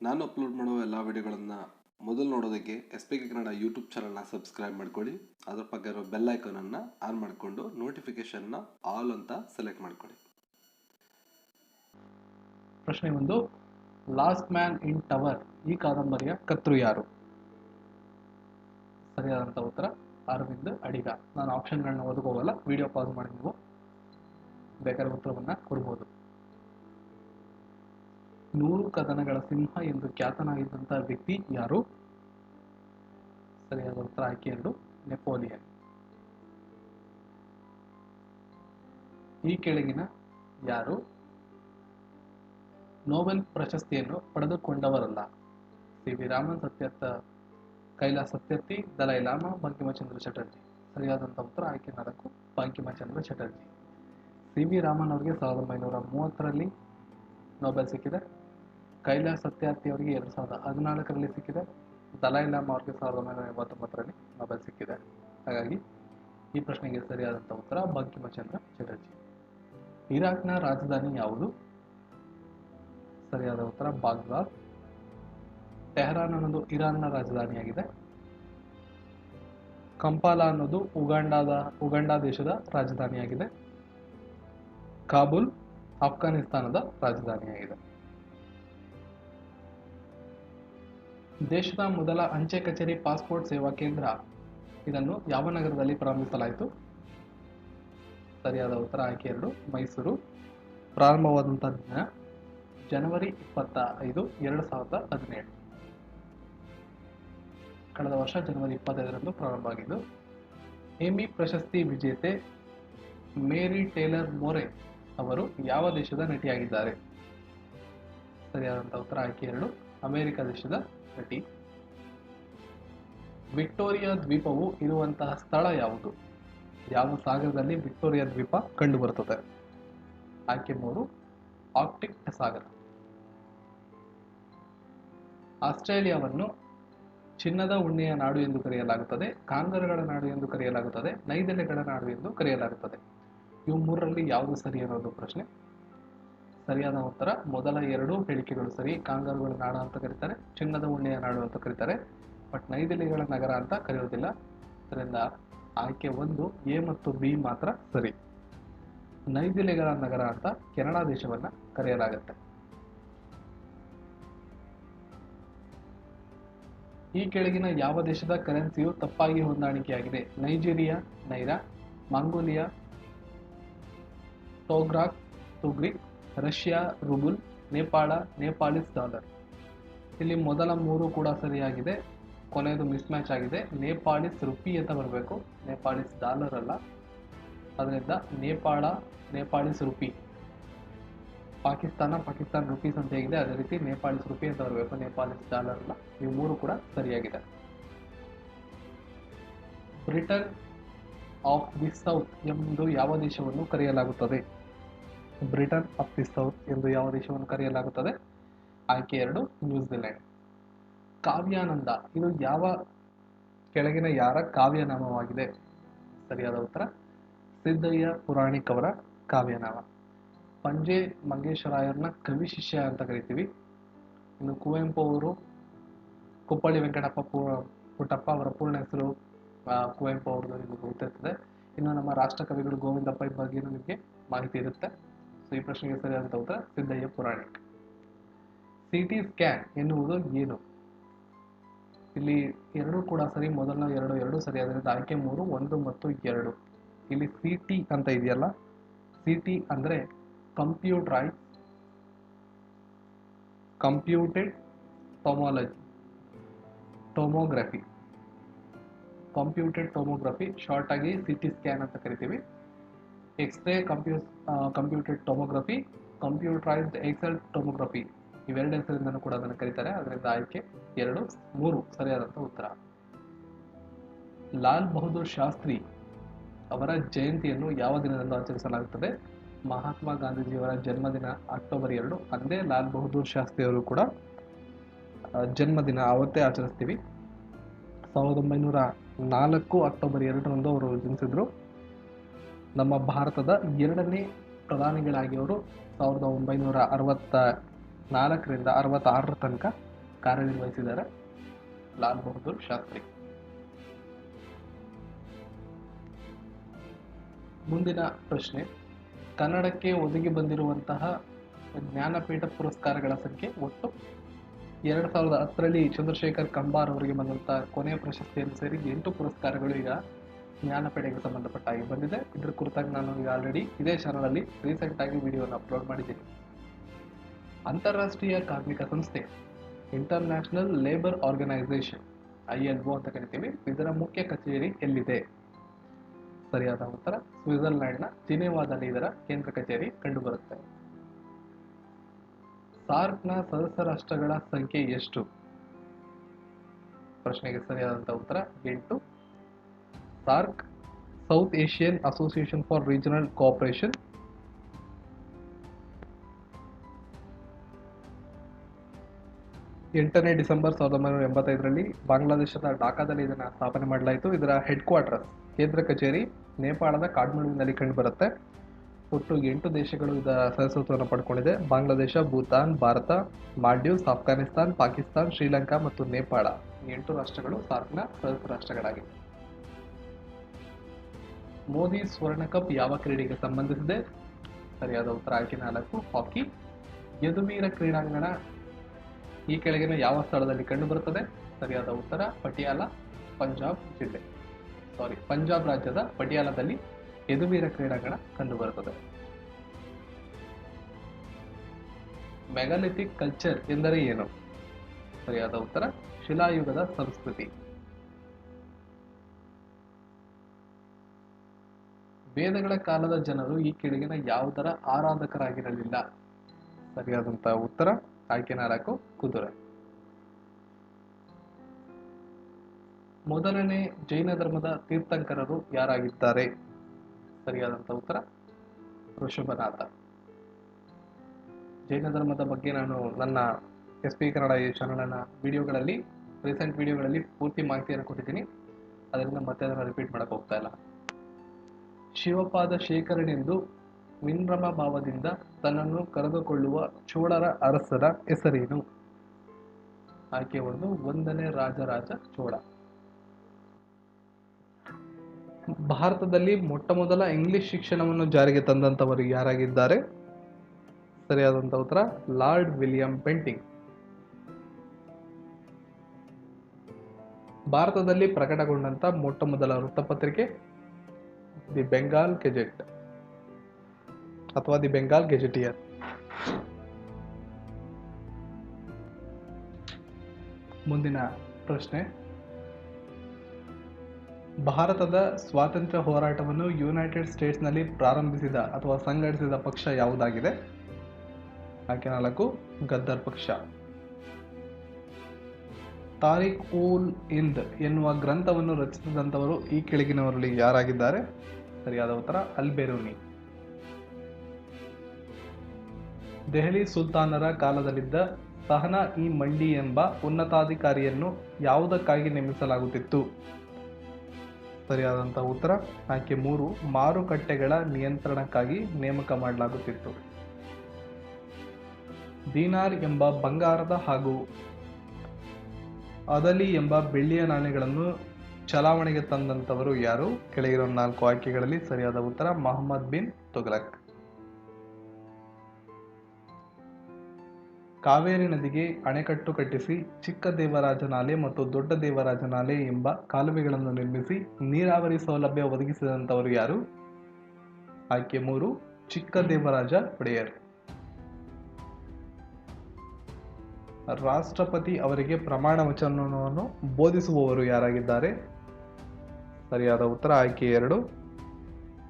ನಾನು ಅಪ್ಲೋಡ್ ಮಾಡುವ ಎಲ್ಲ ವಿಡಿಯೋಗಳನ್ನು ಮೊದಲು ನೋಡೋದಕ್ಕೆ S P K Kannada YouTube ಚಾನಲ್ನ ಸಬ್ಸ್ಕ್ರೈಬ್ ಮಾಡ್ಕೊಳ್ಳಿ. ಅದರ ಪಕ್ಕ ಇರೋ ಬೆಲ್ ಐಕಾನನ್ನು ಆನ್ ಮಾಡಿಕೊಂಡು ನೋಟಿಫಿಕೇಷನ್ನ ಆಲ್ ಅಂತ ಸೆಲೆಕ್ಟ್ ಮಾಡ್ಕೊಳ್ಳಿ. ಪ್ರಶ್ನೆ 1, ಲಾಸ್ಟ್ ಮ್ಯಾನ್ ಇನ್ ಟವರ್ ಈ ಕಾದಂಬರಿಯ ಕರ್ತೃ ಯಾರು? ಸರಿಯಾದಂಥ ಉತ್ತರ ಅರವಿಂದ್ ಅಡಿಗ. ನಾನು ಆಪ್ಷನ್ಗಳನ್ನ ಓದೋಗೋಗಲ್ಲ, ವಿಡಿಯೋ ಪಾಸ್ ಮಾಡಿ ನೀವು ಬೇಕಾದ ಉತ್ತರವನ್ನು ಕೊಡ್ಬೋದು. 100 ಕದನಗಳ ಸಿಂಹ ಎಂದು ಖ್ಯಾತನಾಗಿದ್ದಂಥ ವ್ಯಕ್ತಿ ಯಾರು? ಸರಿಯಾದ ಉತ್ತರ ಆಯ್ಕೆ 2, ನೆಪೋಲಿಯನ್. ಈ ಕೆಳಗಿನ ಯಾರು ನೊಬೆಲ್ ಪ್ರಶಸ್ತಿಯನ್ನು ಪಡೆದುಕೊಂಡವರಲ್ಲ? C V Raman, Kailash Satyarthi, Dalai Lama, Bankimchandra Chatterjee. ಸರಿಯಾದಂಥ ಉತ್ತರ ಆಯ್ಕೆ 4, ಬಂಕಿಮಚಂದ್ರ ಚಟರ್ಜಿ. ಸಿ ವಿ ರಾಮನ್ ಅವರಿಗೆ 1930ರಲ್ಲಿ ನೊಬೆಲ್ ಸಿಕ್ಕಿದೆ. ಕೈಲಾಸ್ ಸತ್ಯಾರ್ಥಿ ಅವರಿಗೆ 2014ರಲ್ಲಿ ಸಿಕ್ಕಿದೆ. ದಲೈ ಲಾಮಾ ಅವರಿಗೆ 1989ರಲ್ಲಿ ನೊಬೆಲ್ ಸಿಕ್ಕಿದೆ. ಹಾಗಾಗಿ ಈ ಪ್ರಶ್ನೆಗೆ ಸರಿಯಾದಂಥ ಉತ್ತರ ಬಂಕಿಮಚಂದ್ರ ಚಟರ್ಜಿ. ಇರಾಕ್ನ ರಾಜಧಾನಿ ಯಾವುದು? ಸರಿಯಾದ ಉತ್ತರ ಬಾಗ್ದಾದ್. ಟೆಹರಾನ್ ಅನ್ನೋದು ಇರಾನ್ನ ರಾಜಧಾನಿಯಾಗಿದೆ. ಕಂಪಾಲ ಅನ್ನೋದು ಉಗಾಂಡ ದೇಶದ ರಾಜಧಾನಿಯಾಗಿದೆ. ಕಾಬೂಲ್ ಅಫ್ಘಾನಿಸ್ತಾನದ ರಾಜಧಾನಿಯಾಗಿದೆ. ದೇಶದ ಮೊದಲ ಅಂಚೆ ಕಚೇರಿ ಪಾಸ್ಪೋರ್ಟ್ ಸೇವಾ ಕೇಂದ್ರ ಇದನ್ನು ಯಾವ ನಗರದಲ್ಲಿ ಪ್ರಾರಂಭಿಸಲಾಯಿತು? ಸರಿಯಾದ ಉತ್ತರ ಆಯ್ಕೆ 2, ಮೈಸೂರು. ಪ್ರಾರಂಭವಾದಂಥ ದಿನ ಜನವರಿ 25, 2017. ಕಳೆದ ವರ್ಷ ಜನವರಿ 25ರಂದು ಪ್ರಾರಂಭ ಆಗಿದ್ದು. ಎಮಿ ಪ್ರಶಸ್ತಿ ವಿಜೇತೆ ಮೇರಿ ಟೇಲರ್ ಮೋರೆ ಅವರು ಯಾವ ದೇಶದ ನಟಿಯಾಗಿದ್ದಾರೆ? ಸರಿಯಾದಂಥ ಉತ್ತರ ಆಯ್ಕೆ 2, ಅಮೆರಿಕ ದೇಶದ ನಟಿ. ವಿಕ್ಟೋರಿಯಾ ದ್ವೀಪವು ಇರುವಂತಹ ಸ್ಥಳ ಯಾವುದು? ಯಾವ ಸಾಗರದಲ್ಲಿ ವಿಕ್ಟೋರಿಯಾ ದ್ವೀಪ ಕಂಡುಬರುತ್ತದೆ? ಆಯ್ಕೆ 3, ಆರ್ಕ್ಟಿಕ್ ಸಾಗರ. ಆಸ್ಟ್ರೇಲಿಯಾವನ್ನು ಚಿನ್ನದ ಉಣ್ಣೆಯ ನಾಡು ಎಂದು ಕರೆಯಲಾಗುತ್ತದೆ, ಕಾಂಗರುಗಳ ನಾಡು ಎಂದು ಕರೆಯಲಾಗುತ್ತದೆ, ನೈದೆಲೆಗಳ ನಾಡು ಎಂದು ಕರೆಯಲಾಗುತ್ತದೆ. ಇವು ಮೂರರಲ್ಲಿ ಯಾವುದು ಸರಿ ಅನ್ನೋದು ಪ್ರಶ್ನೆ. ಸರಿಯಾದ ಉತ್ತರ ಮೊದಲ 2 ಹೇಳಿಕೆಗಳು ಸರಿ. ಕಾಂಗರುಗಳ ನಾಡು ಅಂತ ಕರೀತಾರೆ, ಚಿನ್ನದ ಉಣ್ಣೆಯ ನಾಡು ಅಂತ ಕರೀತಾರೆ, ಬಟ್ ನೈದೆಲೆಗಳ ನಗರ ಅಂತ ಕರೆಯೋದಿಲ್ಲ. ಅದರಿಂದ ಆಯ್ಕೆ 1, ಎ ಮತ್ತು ಬಿ ಮಾತ್ರ ಸರಿ. ನೈದೆಲೆಗಳ ನಗರ ಅಂತ ಕೆನಡಾ ದೇಶವನ್ನ ಕರೆಯಲಾಗುತ್ತೆ. ಈ ಕೆಳಗಿನ ಯಾವ ದೇಶದ ಕರೆನ್ಸಿಯು ತಪ್ಪಾಗಿ ಹೊಂದಾಣಿಕೆಯಾಗಿದೆ? Nigeria naira, Mongolia tugrik, Russia rouble, Nepal Nepalese dollar. ಇಲ್ಲಿ ಮೊದಲ 3 ಕೂಡ ಸರಿಯಾಗಿದೆ, ಕೊನೆಯದು ಮಿಸ್ ಮ್ಯಾಚ್ ಆಗಿದೆ. ನೇಪಾಳಿಸ್ ರುಪಿ ಅಂತ ಬರಬೇಕು, ನೇಪಾಳಿಸ್ ಡಾಲರ್ ಅಲ್ಲ. ಅದರಿಂದ ನೇಪಾಳಿಸ್ ರುಪಿ. ಪಾಕಿಸ್ತಾನ ರುಪೀಸ್ ಅಂತ ಹೇಗಿದೆ, ಅದೇ ರೀತಿ ನೇಪಾಳಿಸ್ ರುಪಿ ಅಂತ ಬರಬೇಕು, ನೇಪಾಳಿಸ್ ಡಾಲರ್ ಅಲ್ಲ. ಇವು 3 ಕೂಡ ಸರಿಯಾಗಿದೆ. ಬ್ರಿಟನ್ ಆಫ್ ದಿ ಸೌತ್ ಎಂದು ಯಾವ ದೇಶವನ್ನು ಕರೆಯಲಾಗುತ್ತದೆ? ಬ್ರಿಟನ್ ಆಫ್ ದಿ ಸೌತ್ ಎಂದು ಯಾವ ದೇಶವನ್ನು ಕರೆಯಲಾಗುತ್ತದೆ? ಆಯ್ಕೆ 2, ನ್ಯೂಜಿಲೆಂಡ್. ಕಾವ್ಯಾನಂದ ಇದು ಯಾವ ಕೆಳಗಿನ ಯಾರ ಕಾವ್ಯನಾಮವಾಗಿದೆ? ಸರಿಯಾದ ಉತ್ತರ ಸಿದ್ದಯ್ಯ ಪುರಾಣಿಕ್ ಅವರ ಕಾವ್ಯನಾಮ. ಪಂಜೆ ಮಂಗೇಶರಾಯರ್ನ ಕವಿ ಶಿಷ್ಯ ಅಂತ ಕರಿತೀವಿ. ಇನ್ನು ಕುವೆಂಪು ಅವರು ಕುಪ್ಪಳ್ಳಿ ವೆಂಕಟಪ್ಪ ಪುಟ್ಟಪ್ಪ ಅವರ ಪೂರ್ಣ ಹೆಸರು ಕುವೆಂಪು ಅವ್ರದ್ದು ನಿಮಗೆ ಗೊತ್ತಿರ್ತದೆ. ಇನ್ನು ನಮ್ಮ ರಾಷ್ಟ್ರ ಕವಿಗಳು ಗೋವಿಂದಪ್ಪ ಈ ಬಗ್ಗೆ ನಿಮಗೆ ಮಾಹಿತಿ ಇರುತ್ತೆ. ಸೊ ಈ ಪ್ರಶ್ನೆಗೆ ಸರಿಯಾದಂಥ ಉತ್ತರ ಸಿದ್ದಯ್ಯ ಪುರಾಣಿಕ್. ಸಿಟಿ ಸ್ಕ್ಯಾನ್ ಎನ್ನುವುದು ಏನು? ಇಲ್ಲಿ 2 ಕೂಡ ಸರಿ, ಮೊದಲನ 2 ಸರಿ. ಅದರಿಂದ ಆಯ್ಕೆ 3, 1 ಮತ್ತು 2. ಇಲ್ಲಿ ಸಿಟಿ ಅಂತ ಇದೆಯಲ್ಲ, ಸಿಟಿ ಅಂದ್ರೆ ಕಂಪ್ಯೂಟೆಡ್ ಟೊಮೊಗ್ರಫಿ ಶಾರ್ಟ್ ಆಗಿ ಸಿಟಿ ಸ್ಕ್ಯಾನ್ ಅಂತ ಕರಿತೀವಿ. X ray computed tomography, computerised axial tomography, ಇವೆರಡು ಹೆಸರಿಂದನೂ ಕೂಡ ಅದನ್ನು ಕರೀತಾರೆ. ಅದರಿಂದ ಆಯ್ಕೆ 2, 3 ಸರಿಯಾದಂಥ ಉತ್ತರ. ಲಾಲ್ ಬಹದ್ದೂರ್ ಶಾಸ್ತ್ರಿ ಅವರ ಜಯಂತಿಯನ್ನು ಯಾವ ದಿನದಂದು ಆಚರಿಸಲಾಗುತ್ತದೆ? ಮಹಾತ್ಮ ಗಾಂಧೀಜಿಯವರ ಜನ್ಮದಿನ ಅಕ್ಟೋಬರ್ 2. ಅಂದೇ ಲಾಲ್ ಬಹದ್ದೂರ್ ಶಾಸ್ತ್ರಿ ಅವರು ಕೂಡ ಜನ್ಮದಿನ ಅವತ್ತೇ ಆಚರಿಸ್ತೀವಿ. 1904 ಅಕ್ಟೋಬರ್ 2ರಂದು ಅವರು ಜನಿಸಿದ್ರು. ನಮ್ಮ ಭಾರತದ 2ನೇ ಪ್ರಧಾನಿಗಳಾಗಿ ಅವರು 1964ರಿಂದ 66 ತನಕ ಕಾರ್ಯನಿರ್ವಹಿಸಿದ್ದಾರೆ? ಲಾಲ್ ಬಹದ್ದೂರ್ ಶಾಸ್ತ್ರಿ. ಮುಂದಿನ ಪ್ರಶ್ನೆ, ಕನ್ನಡಕ್ಕೆ ಒದಗಿ ಬಂದಿರುವಂತಹ ಜ್ಞಾನಪೀಠ ಪುರಸ್ಕಾರಗಳ ಸಂಖ್ಯೆ ಒಟ್ಟು 2010ರಲ್ಲಿ ಚಂದ್ರಶೇಖರ್ ಕಂಬಾರ್ ಅವರಿಗೆ ಬಂದಂತಹ ಕೊನೆಯ ಪ್ರಶಸ್ತಿಯನ್ನು ಸೇರಿ 8 ಪುರಸ್ಕಾರಗಳು ಈಗ ಜ್ಞಾನಪೀಠಕ್ಕೆ ಸಂಬಂಧಪಟ್ಟ ಹಾಗೆ ಬಂದಿದೆ. ಇದ್ರ ಕುರಿತಾಗಿ ನಾನು ಈಗ ಆಲ್ರೆಡಿ ಇದೇ ಚಾನಲಲ್ಲಿ ರೀಸೆಂಟ್ ಆಗಿ ವಿಡಿಯೋನ ಅಪ್ಲೋಡ್ ಮಾಡಿದ್ದೀನಿ. ಅಂತಾರಾಷ್ಟ್ರೀಯ ಕಾರ್ಮಿಕ ಸಂಸ್ಥೆ, ಇಂಟರ್ನ್ಯಾಷನಲ್ ಲೇಬರ್ ಆರ್ಗನೈಸೇಷನ್, ILO ಅಂತ ಕರಿತೀವಿ, ಇದರ ಮುಖ್ಯ ಕಚೇರಿ ಎಲ್ಲಿದೆ? ಸರಿಯಾದ ಉತ್ತರ ಸ್ವಿಟ್ಜರ್ಲ್ಯಾಂಡ್ನ ಜಿನೆವಾದಲ್ಲಿ ಇದರ ಕೇಂದ್ರ ಕಚೇರಿ ಕಂಡುಬರುತ್ತೆ. ಸಾರ್ಕ್ನ ಸದಸ್ಯ ರಾಷ್ಟ್ರಗಳ ಸಂಖ್ಯೆ ಎಷ್ಟು? ಪ್ರಶ್ನೆಗೆ ಸರಿಯಾದಂತಹ ಉತ್ತರ 8. SAARC, South Asian Association for Regional Cooperation. December 1985ರಲ್ಲಿ ಬಾಂಗ್ಲಾದೇಶದ ಢಾಕಾದಲ್ಲಿ ಇದನ್ನು ಸ್ಥಾಪನೆ ಮಾಡಲಾಯಿತು. ಇದರ ಹೆಡ್ ಕ್ವಾರ್ಟರ್ಸ್, ಕೇಂದ್ರ ಕಚೇರಿ ನೇಪಾಳದ ಕಾಠ್ಮಂಡುವಿನಲ್ಲಿ ಕಂಡುಬರುತ್ತೆ. ಒಟ್ಟು 8 ದೇಶಗಳು ಇದರ ಸದಸ್ಯತ್ವವನ್ನು ಪಡ್ಕೊಂಡಿದೆ. ಬಾಂಗ್ಲಾದೇಶ, ಭೂತಾನ್, ಭಾರತ, ಮಾಲ್ಡೀವ್ಸ್, ಅಫ್ಘಾನಿಸ್ತಾನ್, ಪಾಕಿಸ್ತಾನ್, ಶ್ರೀಲಂಕಾ ಮತ್ತು ನೇಪಾಳ, 8 ರಾಷ್ಟ್ರಗಳು ಸಾರ್ಕ್ನ ಸದಸ್ಯ ರಾಷ್ಟ್ರಗಳಾಗಿವೆ. ಮೋದಿ ಸ್ವರ್ಣ ಕಪ್ ಯಾವ ಕ್ರೀಡೆಗೆ ಸಂಬಂಧಿಸಿದೆ? ಸರಿಯಾದ ಉತ್ತರ ಆಯ್ಕೆ 4, ಹಾಕಿ. ಯದುವೀರ ಕ್ರೀಡಾಂಗಣ ಈ ಕೆಳಗಿನ ಯಾವ ಸ್ಥಳದಲ್ಲಿ ಕಂಡುಬರುತ್ತದೆ? ಸರಿಯಾದ ಉತ್ತರ ಪಟಿಯಾಲ, ಪಂಜಾಬ್ ರಾಜ್ಯದ ಪಟಿಯಾಲದಲ್ಲಿ ಯದುವೀರ ಕ್ರೀಡಾಂಗಣ ಕಂಡುಬರುತ್ತದೆ. ಮೆಗಾಲಿಥಿಕ್ ಕಲ್ಚರ್ ಎಂದರೆ ಏನು? ಸರಿಯಾದ ಉತ್ತರ ಶಿಲಾಯುಗದ ಸಂಸ್ಕೃತಿ. ವೇದಗಳ ಕಾಲದ ಜನರು ಈ ಕೆಳಗಿನ ಯಾವುದರ ಆರಾಧಕರಾಗಿರಲಿಲ್ಲ? ಸರಿಯಾದಂತಹ ಉತ್ತರ ಆಯ್ಕೆ 4, ಕುದುರೆ. ಮೊದಲನೇ ಜೈನ ಧರ್ಮದ ತೀರ್ಥಂಕರರು ಯಾರಾಗಿದ್ದಾರೆ? ಸರಿಯಾದಂತಹ ಉತ್ತರ ಋಷಭನಾಥ. ಜೈನ ಧರ್ಮದ ಬಗ್ಗೆ ನಾನು ನನ್ನ SP ಕನ್ನಡ ಈ ಚಾನಲ್ನ ವಿಡಿಯೋಗಳಲ್ಲಿ, ರೀಸೆಂಟ್ ವಿಡಿಯೋಗಳಲ್ಲಿ ಪೂರ್ತಿ ಮಾಹಿತಿಯನ್ನು ಕೊಟ್ಟಿದ್ದೀನಿ. ಅದರಿಂದ ಮತ್ತೆ ಅದನ್ನು ರಿಪೀಟ್ ಮಾಡಕ್ಕೆ ಹೋಗ್ತಾ ಇಲ್ಲ. ಶಿವಪಾದ ಶೇಖರನೆಂದು ವಿನ್ರಮ ಭಾವದಿಂದ ತನ್ನನ್ನು ಕರೆದುಕೊಳ್ಳುವ ಚೋಳರ ಅರಸರ ಹೆಸರೇನು? ಆಯ್ಕೆ 1, 1ನೇ ರಾಜರಾಜ ಚೋಳ. ಭಾರತದಲ್ಲಿ ಮೊಟ್ಟಮೊದಲ ಇಂಗ್ಲಿಷ್ ಶಿಕ್ಷಣವನ್ನು ಜಾರಿಗೆ ತಂದಂತವರು ಯಾರಾಗಿದ್ದಾರೆ? ಸರಿಯಾದಂತಹ ಉತ್ತರ ಲಾರ್ಡ್ ವಿಲಿಯಂ ಬೆಂಟಿಂಗ್. ಭಾರತದಲ್ಲಿ ಪ್ರಕಟಗೊಂಡಂತ ಮೊಟ್ಟಮೊದಲ ವೃತ್ತಪತ್ರಿಕೆ ದಿ ಬೆಂಗಾಲ್ ಗೆಜೆಟ್ ಅಥವಾ ದಿ ಬೆಂಗಾಲ್ ಗೆಜೆಟಿಯರ್. ಮುಂದಿನ ಪ್ರಶ್ನೆ, ಭಾರತದ ಸ್ವಾತಂತ್ರ್ಯ ಹೋರಾಟವನ್ನು ಯುನೈಟೆಡ್ ಸ್ಟೇಟ್ಸ್ನಲ್ಲಿ ಪ್ರಾರಂಭಿಸಿದ ಅಥವಾ ಸಂಘಟಿಸಿದ ಪಕ್ಷ ಯಾವುದಾಗಿದೆ? ಆಯ್ಕೆ 4, ಗದ್ದರ್ ಪಕ್ಷ. ತಾರಿಕ್ ಉಲ್ ಹಿಂದ್ ಎನ್ನುವ ಗ್ರಂಥವನ್ನು ರಚಿಸಿದಂಥವರು ಈ ಕೆಳಗಿನವರಲ್ಲಿ ಯಾರಾಗಿದ್ದಾರೆ? ಸರಿಯಾದ ಉತ್ತರ ಅಲ್-ಬೆರೂನಿ. ದೆಹಲಿ ಸುಲ್ತಾನರ ಕಾಲದಲ್ಲಿದ್ದ ಸಹನಾ-ಇ-ಮಂಡಿ ಎಂಬ ಉನ್ನತಾಧಿಕಾರಿಯನ್ನು ಯಾವುದಕ್ಕಾಗಿ ನೇಮಿಸಲಾಗುತ್ತಿತ್ತು? ಸರಿಯಾದಂತಹ ಉತ್ತರ ಆಯ್ಕೆ 3, ಮಾರುಕಟ್ಟೆಗಳ ನಿಯಂತ್ರಣಕ್ಕಾಗಿ ನೇಮಕ ಮಾಡಲಾಗುತ್ತಿತ್ತು. ದೀನಾರ್ ಎಂಬ ಬಂಗಾರದ ಹಾಗೂ ಅದಲಿ ಎಂಬ ಬೆಳ್ಳಿಯ ನಾಣ್ಯಗಳನ್ನು ಚಲಾವಣೆಗೆ ತಂದಂತವರು ಯಾರು? ಕೆಳಗಿರೋ 4 ಆಯ್ಕೆಗಳಲ್ಲಿ ಸರಿಯಾದ ಉತ್ತರ ಮೊಹಮ್ಮದ್ ಬಿನ್ ತುಘಲಕ್. ಕಾವೇರಿ ನದಿಗೆ ಅಣೆಕಟ್ಟು ಕಟ್ಟಿಸಿ ಚಿಕ್ಕ ದೇವರಾಜನಾಲೆ ಮತ್ತು ದೊಡ್ಡ ದೇವರಾಜನಾಲೆ ಎಂಬ ಕಾಲುವೆಗಳನ್ನು ನಿರ್ಮಿಸಿ ನೀರಾವರಿ ಸೌಲಭ್ಯ ಒದಗಿಸಿದಂತವರು ಯಾರು? ಆಯ್ಕೆ 3, ಚಿಕ್ಕ ದೇವರಾಜ ಒಡೆಯರ್. ರಾಷ್ಟ್ರಪತಿ ಅವರಿಗೆ ಪ್ರಮಾಣ ವಚನವನ್ನು ಬೋಧಿಸುವವರು ಯಾರಾಗಿದ್ದಾರೆ? ಸರಿಯಾದ ಉತ್ತರ ಆಯ್ಕೆ 2,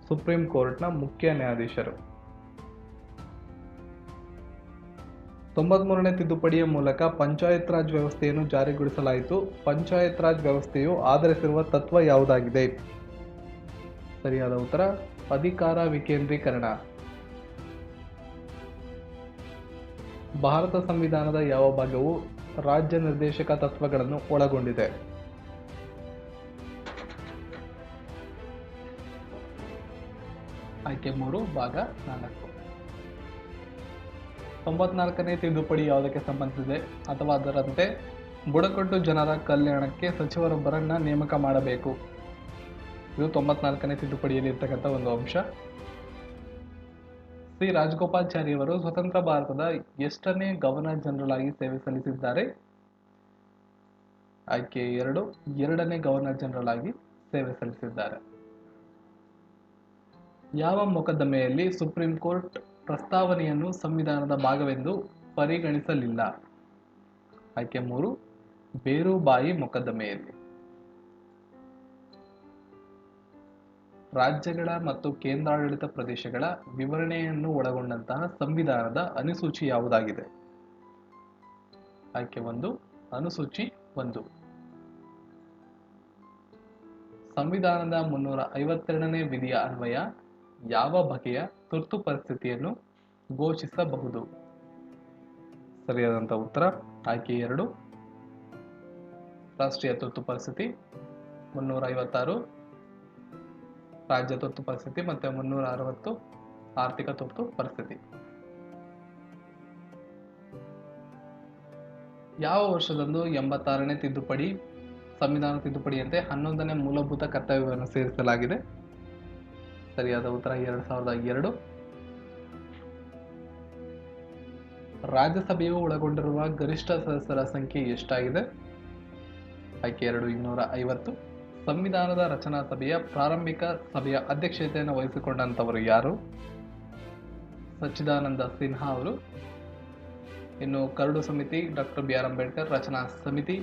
ಸುಪ್ರೀಂ ಕೋರ್ಟ್ನ ಮುಖ್ಯ ನ್ಯಾಯಾಧೀಶರು. 93ನೇ ತಿದ್ದುಪಡಿಯ ಮೂಲಕ ಪಂಚಾಯತ್ ರಾಜ್ ವ್ಯವಸ್ಥೆಯನ್ನು ಜಾರಿಗೊಳಿಸಲಾಯಿತು. ಪಂಚಾಯತ್ ರಾಜ್ ವ್ಯವಸ್ಥೆಯು ಆಧರಿಸಿರುವ ತತ್ವ ಯಾವುದಾಗಿದೆ? ಸರಿಯಾದ ಉತ್ತರ ಅಧಿಕಾರ ವಿಕೇಂದ್ರೀಕರಣ. ಭಾರತ ಸಂವಿಧಾನದ ಯಾವ ಭಾಗವು ರಾಜ್ಯ ನಿರ್ದೇಶಕ ತತ್ವಗಳನ್ನು ಒಳಗೊಂಡಿದೆ? ಆಯ್ಕೆ 3, ಭಾಗ 4. 94ನೇ ತಿದ್ದುಪಡಿ ಯಾವುದಕ್ಕೆ ಸಂಬಂಧಿಸಿದೆ ಅಥವಾ ಅದರಂತೆ ಬುಡಕಟ್ಟು ಜನರ ಕಲ್ಯಾಣಕ್ಕೆ ಸಚಿವರೊಬ್ಬರನ್ನ ನೇಮಕ ಮಾಡಬೇಕು. ಇದು 94ನೇ ತಿದ್ದುಪಡಿಯಲ್ಲಿ ಇರ್ತಕ್ಕಂಥ ಒಂದು ಅಂಶ. ಶ್ರೀ ರಾಜಗೋಪಾಲಾಚಾರಿಯವರು ಸ್ವತಂತ್ರ ಭಾರತದ ಎಷ್ಟನೇ ಗವರ್ನರ್ ಜನರಲ್ ಆಗಿ ಸೇವೆ ಸಲ್ಲಿಸಿದ್ದಾರೆ? ಆಯ್ಕೆ 2, 2ನೇ ಗವರ್ನರ್ ಜನರಲ್ ಆಗಿ ಸೇವೆ ಸಲ್ಲಿಸಿದ್ದಾರೆ. ಯಾವ ಮೊಕದ್ದಮೆಯಲ್ಲಿ ಸುಪ್ರೀಂ ಕೋರ್ಟ್ ಪ್ರಸ್ತಾವನೆಯನ್ನು ಸಂವಿಧಾನದ ಭಾಗವೆಂದು ಪರಿಗಣಿಸಲಿಲ್ಲ? ಆಯ್ಕೆ 3, ಬೇರುಬಾಯಿ ಮೊಕದ್ದಮೆಯಲ್ಲಿ. ರಾಜ್ಯಗಳ ಮತ್ತು ಕೇಂದ್ರಾಡಳಿತ ಪ್ರದೇಶಗಳ ವಿವರಣೆಯನ್ನು ಒಳಗೊಂಡಂತಹ ಸಂವಿಧಾನದ ಅನುಸೂಚಿ ಯಾವುದಾಗಿದೆ? ಆಯ್ಕೆ 1, ಅನುಸೂಚಿ 1. ಸಂವಿಧಾನದ 352ನೇ ವಿಧಿಯ ಅನ್ವಯ ಯಾವ ಬಗೆಯ ತುರ್ತು ಪರಿಸ್ಥಿತಿಯನ್ನು ಘೋಷಿಸಬಹುದು? ಸರಿಯಾದಂತಹ ಉತ್ತರ ಆಯ್ಕೆ 2, ರಾಷ್ಟ್ರೀಯ ತುರ್ತು ಪರಿಸ್ಥಿತಿ. 356 ರಾಜ್ಯ ತುರ್ತು ಪರಿಸ್ಥಿತಿ ಮತ್ತೆ 360 ಆರ್ಥಿಕ ತುರ್ತು ಪರಿಸ್ಥಿತಿ. ಯಾವ ವರ್ಷದಂದು 86ನೇ ತಿದ್ದುಪಡಿ ಸಂವಿಧಾನ ತಿದ್ದುಪಡಿಯಂತೆ 11ನೇ ಮೂಲಭೂತ ಕರ್ತವ್ಯವನ್ನು ಸೇರಿಸಲಾಗಿದೆ? ಸರಿಯಾದ ಉತ್ತರ 2002. ರಾಜ್ಯಸಭೆಯು ಒಳಗೊಂಡಿರುವ ಗರಿಷ್ಠ ಸದಸ್ಯರ ಸಂಖ್ಯೆ ಎಷ್ಟಾಗಿದೆ? ಆಯ್ಕೆ 2, 250. ಸಂವಿಧಾನದ ರಚನಾ ಸಭೆಯ ಪ್ರಾರಂಭಿಕ ಸಭೆಯ ಅಧ್ಯಕ್ಷತೆಯನ್ನು ವಹಿಸಿಕೊಂಡಂತವರು ಯಾರು? ಸಚ್ಚಿದಾನಂದ ಸಿನ್ಹಾ ಅವರು. ಇನ್ನು ಕರಡು ಸಮಿತಿ ಡಾಕ್ಟರ್ BR ಅಂಬೇಡ್ಕರ್, ರಚನಾ ಸಮಿತಿ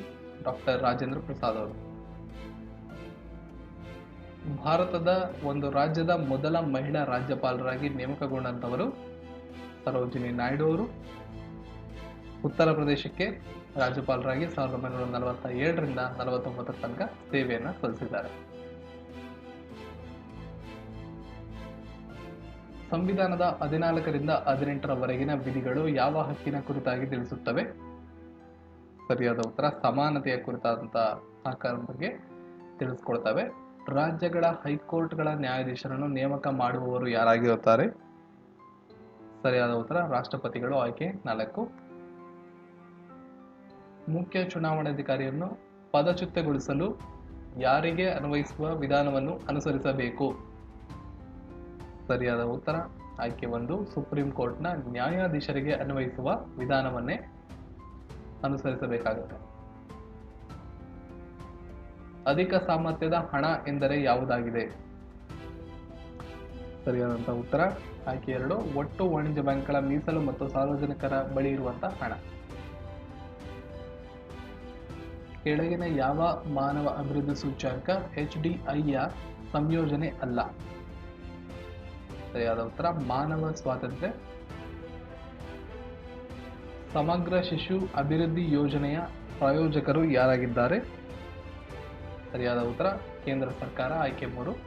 ಡಾಕ್ಟರ್ ರಾಜೇಂದ್ರ ಪ್ರಸಾದ್ ಅವರು. ಭಾರತದ ಒಂದು ರಾಜ್ಯದ ಮೊದಲ ಮಹಿಳಾ ರಾಜ್ಯಪಾಲರಾಗಿ ನೇಮಕಗೊಂಡಂತವರು ಸರೋಜಿನಿ ನಾಯ್ಡು ಅವರು. ಉತ್ತರ ಪ್ರದೇಶಕ್ಕೆ ರಾಜ್ಯಪಾಲರಾಗಿ 1947ರಿಂದ 49 ತನಕ ಸೇವೆಯನ್ನು ಸಲ್ಲಿಸಿದ್ದಾರೆ. ಸಂವಿಧಾನದ 14ರಿಂದ 18ರವರೆಗಿನ ವಿಧಿಗಳು ಯಾವ ಹಕ್ಕಿನ ಕುರಿತಾಗಿ ತಿಳಿಸುತ್ತವೆ? ಸರಿಯಾದ ಉತ್ತರ ಸಮಾನತೆಯ ಕುರಿತಾದಂತಹ ಹಕ್ಕರ ಬಗ್ಗೆ ತಿಳಿಸ್ಕೊಡ್ತವೆ. ರಾಜ್ಯಗಳ ಹೈಕೋರ್ಟ್ಗಳ ನ್ಯಾಯಾಧೀಶರನ್ನು ನೇಮಕ ಮಾಡುವವರು ಯಾರಾಗಿರುತ್ತಾರೆ? ಸರಿಯಾದ ಉತ್ತರ ರಾಷ್ಟ್ರಪತಿಗಳು. ಆಯ್ಕೆ 4. ಮುಖ್ಯ ಚುನಾವಣಾಧಿಕಾರಿಯನ್ನು ಪದಚ್ಯುತಗೊಳಿಸಲು ಯಾರಿಗೆ ಅನ್ವಯಿಸುವ ವಿಧಾನವನ್ನು ಅನುಸರಿಸಬೇಕು? ಸರಿಯಾದ ಉತ್ತರ ಆಯ್ಕೆ 1, ಸುಪ್ರೀಂ ಕೋರ್ಟ್ನ ನ್ಯಾಯಾಧೀಶರಿಗೆ ಅನ್ವಯಿಸುವ ವಿಧಾನವನ್ನೇ ಅನುಸರಿಸಬೇಕಾಗುತ್ತೆ. ಅಧಿಕ ಸಾಮರ್ಥ್ಯದ ಹಣ ಎಂದರೆ ಯಾವುದಾಗಿದೆ? ಸರಿಯಾದಂತಹ ಉತ್ತರ ಆಯ್ಕೆ 2, ಒಟ್ಟು ವಾಣಿಜ್ಯ ಬ್ಯಾಂಕ್ಗಳ ಮೀಸಲು ಮತ್ತು ಸಾರ್ವಜನಿಕರ ಬಳಿ ಇರುವಂತಹ ಹಣ. ಕೆಳಗಿನ ಯಾವ ಮಾನವ ಅಭಿವೃದ್ಧಿ ಸೂಚ್ಯಂಕ HDIಯ ಸಂಯೋಜನೆ ಅಲ್ಲ? ಸರಿಯಾದ ಉತ್ತರ ಮಾನವ ಸ್ವಾತಂತ್ರ್ಯ. ಸಮಗ್ರ ಶಿಶು ಅಭಿವೃದ್ಧಿ ಯೋಜನೆಯ ಪ್ರಾಯೋಜಕರು ಯಾರಾಗಿದ್ದಾರೆ? ಸರಿಯಾದ ಉತ್ತರ ಕೇಂದ್ರ ಸರ್ಕಾರ. ಆಯ್ಕೆ 3.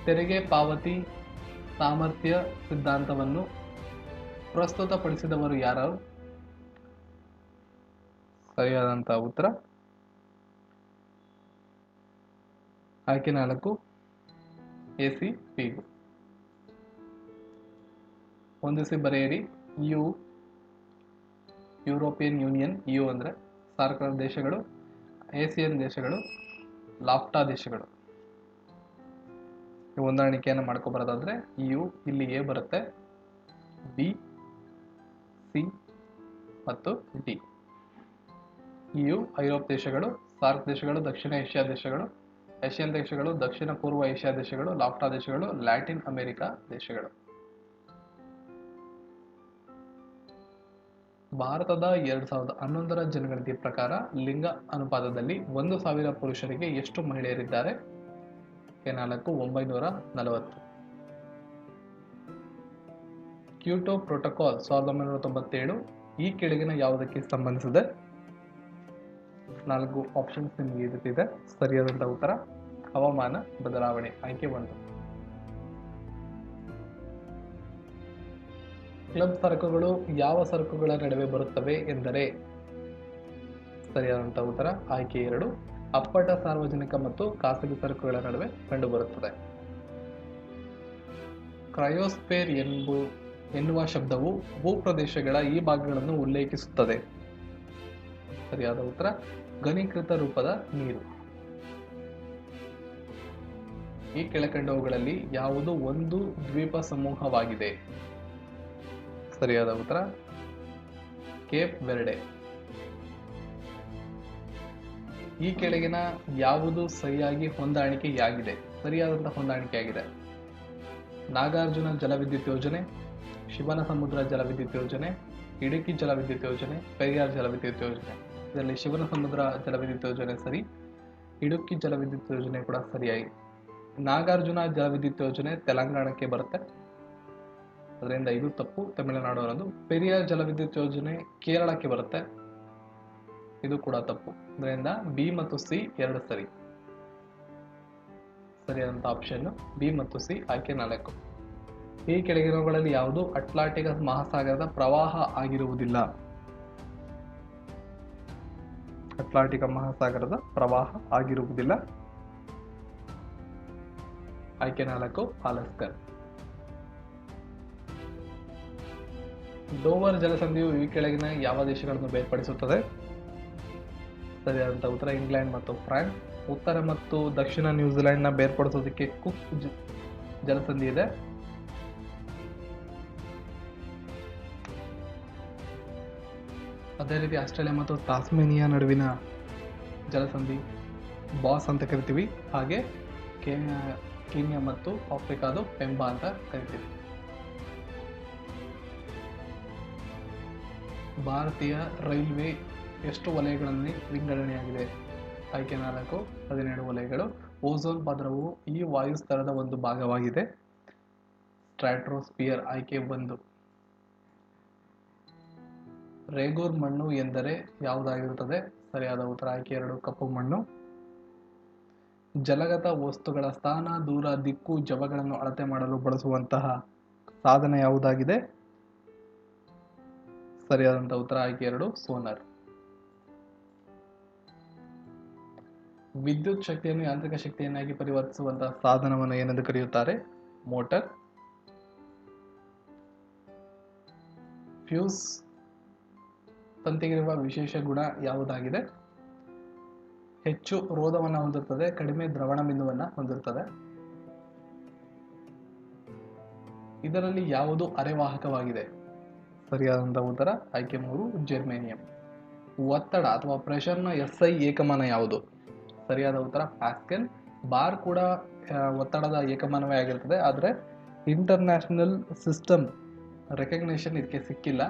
ತೆರಿಗೆ ಪಾವತಿ ಸಾಮರ್ಥ್ಯ ಸಿದ್ಧಾಂತವನ್ನು ಪ್ರಸ್ತುತಪಡಿಸಿದವರು ಯಾರು? ಸರಿಯಾದಂತಹ ಉತ್ತರ ಆಯ್ಕೆ 4, AC Pigou. ಹೊಂದಿಸಿ ಬರೆಯಿರಿ. ಯುರೋಪಿಯನ್ ಯೂನಿಯನ್, EU ಅಂದ್ರೆ ಸಾರ್ಕ ದೇಶಗಳು, ಏಸಿಯನ್ ದೇಶಗಳು, ಲಾಫ್ಟಾ ದೇಶಗಳು. ಹೊಂದಾಣಿಕೆಯನ್ನು ಮಾಡ್ಕೊಬರೋದಾದ್ರೆ EU ಇಲ್ಲಿ A ಬರುತ್ತೆ, B, C ಮತ್ತು D. EU ಐರೋಪ್ ದೇಶಗಳು, ಸಾರ್ಕ್ ದೇಶಗಳು, ದಕ್ಷಿಣ ಏಷ್ಯಾ ದೇಶಗಳು, ಏಷ್ಯನ್ ದೇಶಗಳು, ದಕ್ಷಿಣ ಪೂರ್ವ ಏಷ್ಯಾ ದೇಶಗಳು, ಲಾಫ್ಟಾ ದೇಶಗಳು, ಲ್ಯಾಟಿನ್ ಅಮೆರಿಕಾ ದೇಶಗಳು. ಭಾರತದ 2011ರ ಜನಗಣತಿ ಪ್ರಕಾರ ಲಿಂಗ ಅನುಪಾತದಲ್ಲಿ 1,000 ಪುರುಷರಿಗೆ ಎಷ್ಟು ಮಹಿಳೆಯರಿದ್ದಾರೆ? 4, 940. ಕ್ಯೋಟೋ ಪ್ರೋಟೋಕಾಲ್ 1997 ಈ ಕೆಳಗಿನ ಯಾವುದಕ್ಕೆ ಸಂಬಂಧಿಸಿದೆ? 4 ಆಪ್ಷನ್ಸ್ ನಿಮಗೆ ಇರುತ್ತಿದೆ. ಸರಿಯಾದಂತಹ ಉತ್ತರ ಹವಾಮಾನ ಬದಲಾವಣೆ. ಆಯ್ಕೆ 1. ಕ್ಲಬ್ ಸರಕುಗಳು ಯಾವ ಸರಕುಗಳ ನಡುವೆ ಬರುತ್ತವೆ ಎಂದರೆ? ಸರಿಯಾದಂತಹ ಉತ್ತರ ಆಯ್ಕೆ 2, ಅಪ್ಪಟ ಸಾರ್ವಜನಿಕ ಮತ್ತು ಖಾಸಗಿ ಸರಕುಗಳ ನಡುವೆ ಕಂಡುಬರುತ್ತದೆ. ಕ್ರಯೋಸ್ಫೇರ್ ಎನ್ನುವ ಶಬ್ದವು ಭೂಪ್ರದೇಶಗಳ ಈ ಭಾಗಗಳನ್ನು ಉಲ್ಲೇಖಿಸುತ್ತದೆ. ಸರಿಯಾದ ಉತ್ತರ ಘನೀಕೃತ ರೂಪದ ನೀರು. ಈ ಕೆಳಕಂಡವುಗಳಲ್ಲಿ ಯಾವುದು ಒಂದು ದ್ವೀಪ ಸಮೂಹವಾಗಿದೆ? ಸರಿಯಾದ ಉತ್ತರ ಕೇಪ್ ವೆರ್ಡೆ. ಈ ಕೆಳಗಿನ ಯಾವುದು ಸರಿಯಾಗಿ ಹೊಂದಾಣಿಕೆಯಾಗಿದೆ? ಸರಿಯಾದಂತಹ ಹೊಂದಾಣಿಕೆಯಾಗಿದೆ. ನಾಗಾರ್ಜುನ ಜಲವಿದ್ಯುತ್ ಯೋಜನೆ, ಶಿವನ ಸಮುದ್ರ ಜಲವಿದ್ಯುತ್ ಯೋಜನೆ, ಇಡುಕಿ ಜಲವಿದ್ಯುತ್ ಯೋಜನೆ, ಪೆರಿಯಾರ್ ಜಲವಿದ್ಯುತ್ ಯೋಜನೆ. ಇದರಲ್ಲಿ ಶಿವನ ಸಮುದ್ರ ಜಲವಿದ್ಯುತ್ ಯೋಜನೆ ಸರಿ, ಇಡುಕಿ ಜಲವಿದ್ಯುತ್ ಯೋಜನೆ ಕೂಡ ಸರಿಯಾಗಿ. ನಾಗಾರ್ಜುನ ಜಲವಿದ್ಯುತ್ ಯೋಜನೆ ತೆಲಂಗಾಣಕ್ಕೆ ಬರುತ್ತೆ, ಅದರಿಂದ ಇದು ತಪ್ಪು, ತಮಿಳುನಾಡು ಅನ್ನೋದು. ಪೆರಿಯಾರ್ ಜಲವಿದ್ಯುತ್ ಯೋಜನೆ ಕೇರಳಕ್ಕೆ ಬರುತ್ತೆ, ಇದು ಕೂಡ ತಪ್ಪು, ಅದರಿಂದ ಬಿ ಮತ್ತು ಸಿ ಎರಡು ಸರಿ. ಸರಿಯಾದಂತಹ ಆಪ್ಷನ್ ಬಿ ಮತ್ತು ಸಿ, ಆಯ್ಕೆ 4. ಈ ಕೆಳಗಿನವುಗಳಲ್ಲಿ ಯಾವುದು ಅಟ್ಲಾಂಟಿಕ್ ಮಹಾಸಾಗರದ ಪ್ರವಾಹ ಆಗಿರುವುದಿಲ್ಲ? ಅಟ್ಲಾಂಟಿಕ್ ಮಹಾಸಾಗರದ ಪ್ರವಾಹ ಆಗಿರುವುದಿಲ್ಲ, ಆಯ್ಕೆ 4 ಅಲಾಸ್ಕನ್. ಡೋವರ್ ಜಲಸಂಧಿಯು ಈ ಕೆಳಗಿನ ಯಾವ ದೇಶಗಳನ್ನು ಬೇರ್ಪಡಿಸುತ್ತದೆ? ಸರಿಯಾದಂತಹ ಉತ್ತರ ಇಂಗ್ಲೆಂಡ್ ಮತ್ತು ಫ್ರಾನ್ಸ್. ಉತ್ತರ ಮತ್ತು ದಕ್ಷಿಣ ನ್ಯೂಜಿಲೆಂಡ್ನ ಬೇರ್ಪಡಿಸೋದಕ್ಕೆ ಕುಕ್ ಜಲಸಂಧಿ ಇದೆ. ಅದೇ ರೀತಿ ಆಸ್ಟ್ರೇಲಿಯಾ ಮತ್ತು ತಾಸ್ಮೇನಿಯಾ ನಡುವಿನ ಜಲಸಂಧಿ ಬಾಸ್ ಅಂತ ಕರಿತೀವಿ. ಹಾಗೆ ಕೀನ್ಯಾ ಮತ್ತು ಆಫ್ರಿಕಾದು ಪೆಂಬಾ ಅಂತ ಕರಿತೀವಿ. ಭಾರತೀಯ ರೈಲ್ವೆ ಎಷ್ಟು ವಲಯಗಳಲ್ಲಿ ವಿಂಗಡಣೆಯಾಗಿದೆ? ಆಯ್ಕೆ 4 17 ವಲಯಗಳು. ಓಝೋನ್ ಪದರವು ಈ ವಾಯುಸ್ತರದ ಒಂದು ಭಾಗವಾಗಿದೆ, ಸ್ಟ್ರಾಟೋಸ್ಫಿಯರ್, ಆಯ್ಕೆ 1. ರೇಗೂರ್ ಮಣ್ಣು ಎಂದರೆ ಯಾವುದಾಗಿರುತ್ತದೆ? ಸರಿಯಾದ ಉತ್ತರ ಆಯ್ಕೆ 2 ಕಪ್ಪು ಮಣ್ಣು. ಜಲಗತ ವಸ್ತುಗಳ ಸ್ಥಾನ, ದೂರ, ದಿಕ್ಕು, ಜವಗಳನ್ನು ಅಳತೆ ಮಾಡಲು ಬಳಸುವಂತಹ ಸಾಧನ ಯಾವುದಾಗಿದೆ? ಸರಿಯಾದಂತಹ ಉತ್ತರ ಆಯ್ಕೆ 2 ಸೋನಾರ್. ವಿದ್ಯುತ್ ಶಕ್ತಿಯನ್ನು ಯಾಂತ್ರಿಕ ಶಕ್ತಿಯನ್ನಾಗಿ ಪರಿವರ್ತಿಸುವಂತಹ ಸಾಧನವನ್ನು ಏನೆಂದು ಕರೆಯುತ್ತಾರೆ? ಮೋಟಾರ್. ಫ್ಯೂಸ್ ತಂತಿಗಿರುವ ವಿಶೇಷ ಗುಣ ಯಾವುದಾಗಿದೆ? ಹೆಚ್ಚು ರೋಧವನ್ನು ಹೊಂದಿರುತ್ತದೆ, ಕಡಿಮೆ ದ್ರವಣ ಬಿಂದುವನ್ನು ಹೊಂದಿರುತ್ತದೆ. ಇದರಲ್ಲಿ ಯಾವುದು ಅರೆವಾಹಕವಾಗಿದೆ? ಸರಿಯಾದಂತಹ ಉತ್ತರ ಆಯ್ಕೆ 3 ಜೆರ್ಮೇನಿಯಂ. ಒತ್ತಡ ಅಥವಾ ಪ್ರೆಷರ್ನ SI ಏಕಮಾನ ಯಾವುದು? ಸರಿಯಾದ ಉತ್ತರ ಪ್ಯಾಸ್ಕಲ್. ಬಾರ್ ಕೂಡ ಒತ್ತಡದ ಏಕಮಾನವೇ ಆಗಿರ್ತದೆ, ಆದರೆ ಇಂಟರ್ನ್ಯಾಷನಲ್ ಸಿಸ್ಟಮ್ ರೆಕಗ್ನೇಷನ್ ಇದಕ್ಕೆ ಸಿಕ್ಕಿಲ್ಲ.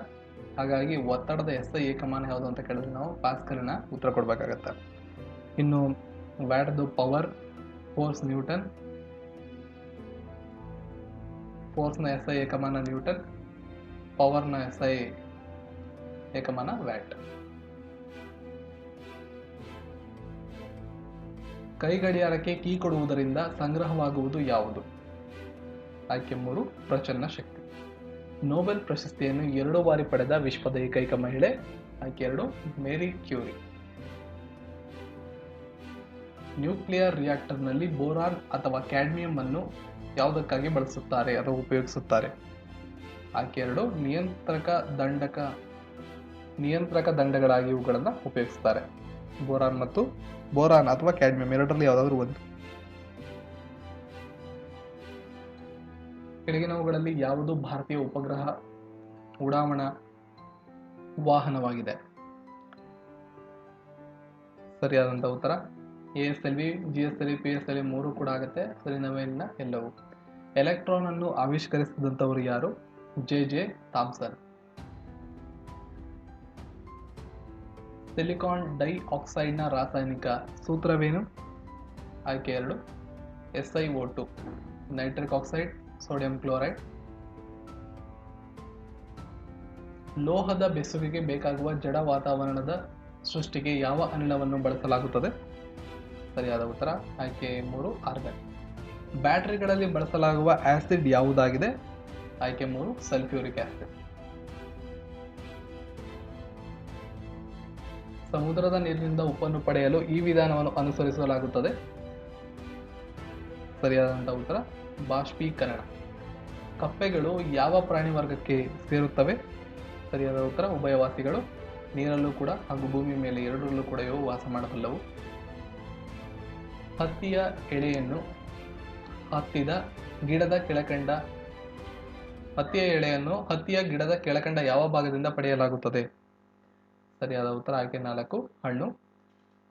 ಹಾಗಾಗಿ ಒತ್ತಡದ SI ಏಕಮಾನ ಯಾವುದು ಅಂತ ಕೇಳಿದ್ರೆ ನಾವು ಪ್ಯಾಸ್ಕಲ್ನ ಉತ್ತರ ಕೊಡಬೇಕಾಗತ್ತೆ. ಇನ್ನು ವ್ಯಾಟ್ದು ಪವರ್, ಫೋರ್ಸ್ ನ್ಯೂಟನ್, ಫೋರ್ಸ್ನ SI ಏಕಮಾನ ನ್ಯೂಟನ್, ಪವರ್ನ SI ಏಕಮಾನ ವ್ಯಾಟ್. ಕೈಗಡಿಯಾರಕ್ಕೆ ಕೀ ಕೊಡುವುದರಿಂದ ಸಂಗ್ರಹವಾಗುವುದು ಯಾವುದು? ಆಯ್ಕೆ 3 ಪ್ರಚನ್ನ ಶಕ್ತಿ. ನೊಬೆಲ್ ಪ್ರಶಸ್ತಿಯನ್ನು 2 ಬಾರಿ ಪಡೆದ ವಿಶ್ವದ ಏಕೈಕ ಮಹಿಳೆ? ಆಯ್ಕೆ 2 ಮೇರಿ ಕ್ಯೂರಿ. ನ್ಯೂಕ್ಲಿಯರ್ ರಿಯಾಕ್ಟರ್ನಲ್ಲಿ ಬೋರಾನ್ ಅಥವಾ ಕ್ಯಾಡ್ಮಿಯಂ ಅನ್ನು ಯಾವುದಕ್ಕಾಗಿ ಬಳಸುತ್ತಾರೆ ಅಥವಾ ಉಪಯೋಗಿಸುತ್ತಾರೆ? ಆಯ್ಕೆ 2 ನಿಯಂತ್ರಕ ದಂಡಗಳಾಗಿ ಇವುಗಳನ್ನು ಉಪಯೋಗಿಸುತ್ತಾರೆ. ಬೋರಾನ್ ಅಥವಾ ಕ್ಯಾಡ್ಮಿಯಂ ಎರಡರಲ್ಲಿ ಯಾವುದಾದ್ರೂ ಒಂದು. ಕೆಳಗಿನವುಗಳಲ್ಲಿ ಯಾವುದು ಭಾರತೀಯ ಉಪಗ್ರಹ ಉಡಾವಣಾ ವಾಹನವಾಗಿದೆ? ಸರಿಯಾದಂತಹ ಉತ್ತರ ASLV, GSLV, PSLV 3 ಕೂಡ ಆಗುತ್ತೆ, ಅದರಿಂದ ಮೇಲಿನ ಎಲ್ಲವೂ. ಎಲೆಕ್ಟ್ರಾನ್ ಅನ್ನು ಆವಿಷ್ಕರಿಸಿದಂಥವರು ಯಾರು? JJ Thomson. ಸಿಲಿಕಾನ್ ಡೈ ಆಕ್ಸೈಡ್ನ ರಾಸಾಯನಿಕ ಸೂತ್ರವೇನು? ಆಯ್ಕೆ 2 SiO2. Nitric oxide, sodium chloride. ಲೋಹದ ಬೆಸುಗೆಗೆ ಬೇಕಾಗುವ ಜಡ ವಾತಾವರಣದ ಸೃಷ್ಟಿಗೆ ಯಾವ ಅನಿಲವನ್ನು ಬಳಸಲಾಗುತ್ತದೆ? ಸರಿಯಾದ ಉತ್ತರ ಆಯ್ಕೆ 3 ಆರ್ಗನ್. ಬ್ಯಾಟರಿಗಳಲ್ಲಿ ಬಳಸಲಾಗುವ ಆಸಿಡ್ ಯಾವುದಾಗಿದೆ? ಆಯ್ಕೆ 3 ಸಲ್ಫ್ಯೂರಿಕ್ ಆಸಿಡ್. ಸಮುದ್ರದ ನೀರಿನಿಂದ ಉಪ್ಪನ್ನು ಪಡೆಯಲು ಈ ವಿಧಾನವನ್ನು ಅನುಸರಿಸಲಾಗುತ್ತದೆ? ಸರಿಯಾದಂತಹ ಉತ್ತರ ಬಾಷ್ಪೀಕರಣ. ಕಪ್ಪೆಗಳು ಯಾವ ಪ್ರಾಣಿ ವರ್ಗಕ್ಕೆ ಸೇರುತ್ತವೆ? ಸರಿಯಾದ ಉತ್ತರ ಉಭಯವಾಸಿಗಳು. ನೀರಲ್ಲೂ ಕೂಡ ಹಾಗೂ ಭೂಮಿ ಮೇಲೆ ಎರಡರಲ್ಲೂ ಕೂಡ ಇವು ವಾಸ ಮಾಡಬಲ್ಲವು. ಹತ್ತಿಯ ಎಳೆಯನ್ನು ಹತ್ತಿಯ ಗಿಡದ ಕೆಳಕಂಡ ಯಾವ ಭಾಗದಿಂದ ಪಡೆಯಲಾಗುತ್ತದೆ? ಸರಿಯಾದ ಉತ್ತರ ಆಯ್ಕೆ 4 ಹಣ್ಣು.